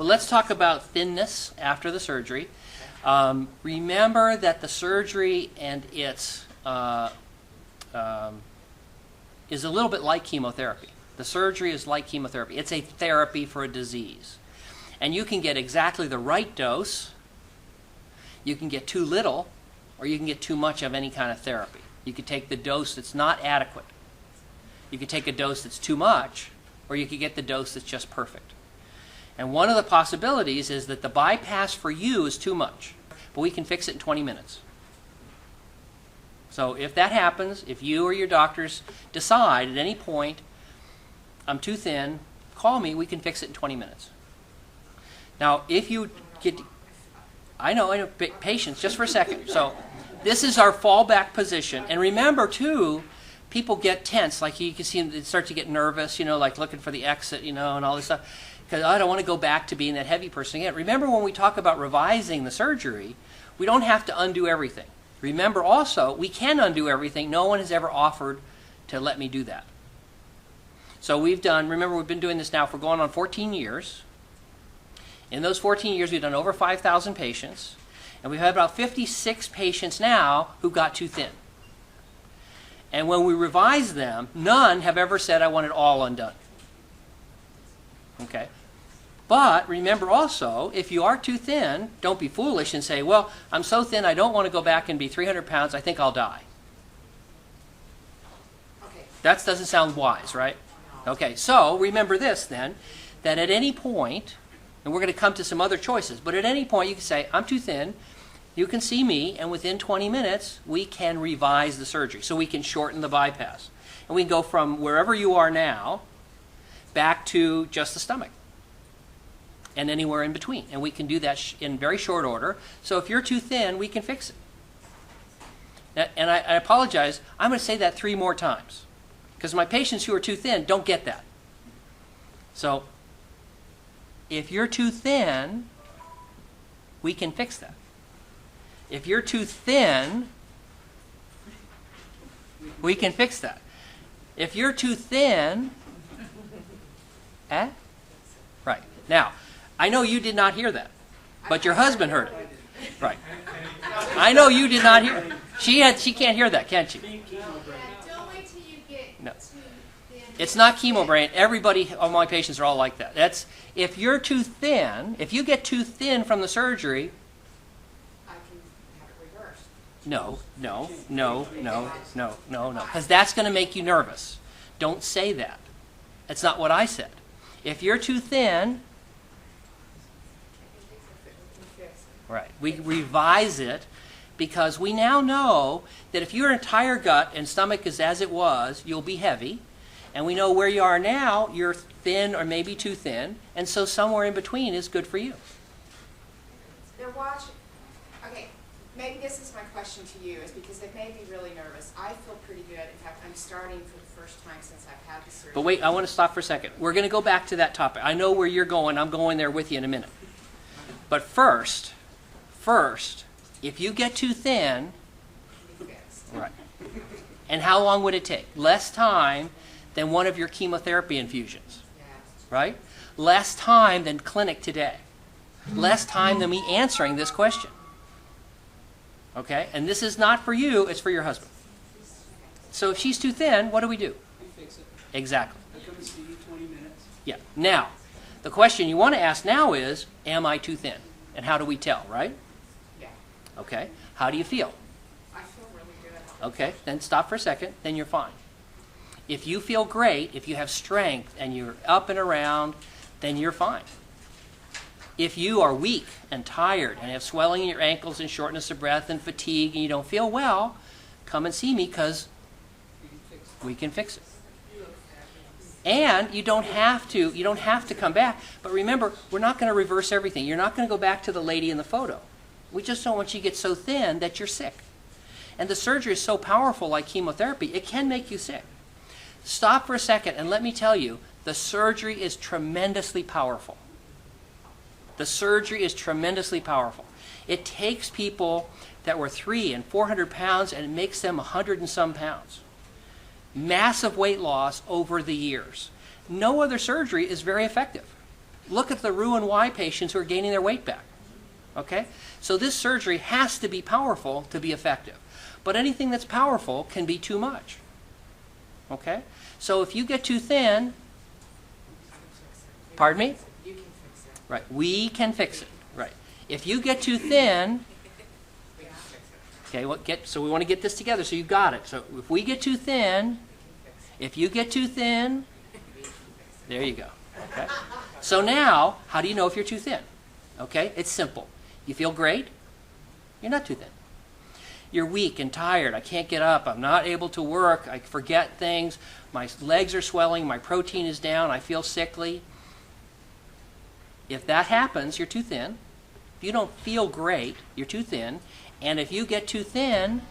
But let's talk about thinness after the surgery. Remember that the surgery and its is a little bit like chemotherapy. The surgery is like chemotherapy. It's a therapy for a disease. And you can get exactly the right dose. You can get too little, or you can get too much of any kind of therapy. You could take the dose that's not adequate. You could take a dose that's too much, or you could get the dose that's just perfect. And one of the possibilities is that the bypass for you is too much, but we can fix it in 20 minutes. So if that happens, if you or your doctors decide at any point, I'm too thin, call me, we can fix it in 20 minutes. Now, if you get, I know, patience, just for a second. So this is our fallback position. And remember, too, people get tense. Like you can see them, they start to get nervous, you know, like looking for the exit, you know, and all this stuff. Because I don't want to go back to being that heavy person again. Remember, when we talk about revising the surgery, we don't have to undo everything. Remember also, we can undo everything. No one has ever offered to let me do that. So we've done, remember, we've been doing this now for going on 14 years. In those 14 years, we've done over 5,000 patients. And we've had about 56 patients now who got too thin. And when we revise them, none have ever said, I want it all undone. Okay? But remember also, if you are too thin, don't be foolish and say, well, I'm so thin I don't want to go back and be 300 pounds, I think I'll die. Okay. That doesn't sound wise, right? Okay, so remember this then, that at any point, and we're going to come to some other choices, but at any point you can say, I'm too thin, you can see me, and within 20 minutes we can revise the surgery. So we can shorten the bypass. And we can go from wherever you are now back to just the stomach and anywhere in between. And we can do that in very short order. So if you're too thin, we can fix it. Now, and I apologize, I'm going to say that 3 more times because my patients who are too thin don't get that. So if you're too thin, we can fix that. If you're too thin, we can fix that. If you're too thin, right. Now, I know you did not hear that, but your husband heard it. Right. I know you did not hear it. She can't hear that, can she? Don't wait till you get No. too thin. It's not chemo brain. Everybody, all my patients are all like that. That's, if you're too thin, if you get too thin from the surgery, I can have it reversed. no, because that's going to make you nervous. Don't say that. That's not what I said. If you're too thin, right, we revise it because we now know that if your entire gut and stomach is as it was, you'll be heavy. And we know where you are now, you're thin or maybe too thin. And so somewhere in between is good for you. They're watching. Okay, maybe this is my question to you, is because they made me really nervous. I feel pretty good. In fact, I'm starting for the first time since I've had the surgery. But wait, I want to stop for a second. We're going to go back to that topic. I know where you're going. I'm going there with you in a minute. But first, if you get too thin, right, and how long would it take? Less time than one of your chemotherapy infusions, right? Less time than clinic today. Less time than me answering this question. Okay? And this is not for you, it's for your husband. So if she's too thin, what do? We fix it. Exactly. I come and see you 20 minutes. Yeah. Now, the question you want to ask now is, am I too thin? And how do we tell, right? Yeah. Okay. How do you feel? I feel really good. Okay. Then stop for a second. Then you're fine. If you feel great, if you have strength and you're up and around, then you're fine. If you are weak and tired and have swelling in your ankles and shortness of breath and fatigue and you don't feel well, come and see me because we can fix it. And you don't have to come back. But remember, we're not going to reverse everything. You're not going to go back to the lady in the photo. We just don't want you to get so thin that you're sick. And the surgery is so powerful, like chemotherapy, it can make you sick. Stop for a second and let me tell you, the surgery is tremendously powerful. The surgery is tremendously powerful. It takes people that were 300 and 400 pounds and it makes them 100 and some pounds. Massive weight loss over the years. No other surgery is very effective. Look at the Roux-en-Y patients who are gaining their weight back. Okay? So this surgery has to be powerful to be effective. But anything that's powerful can be too much. Okay? So if you get too thin, pardon me? You can fix it. Right. We can fix it. Right. If you get too thin, We can fix it. okay, so we want to get this together so you got it. So if we get too thin, if you get too thin, there you go. Okay? So now, how do you know if you're too thin? Okay? It's simple. You feel great? You're not too thin. You're weak and tired. I can't get up. I'm not able to work. I forget things. My legs are swelling. My protein is down. I feel sickly. If that happens, you're too thin. If you don't feel great, you're too thin. And if you get too thin,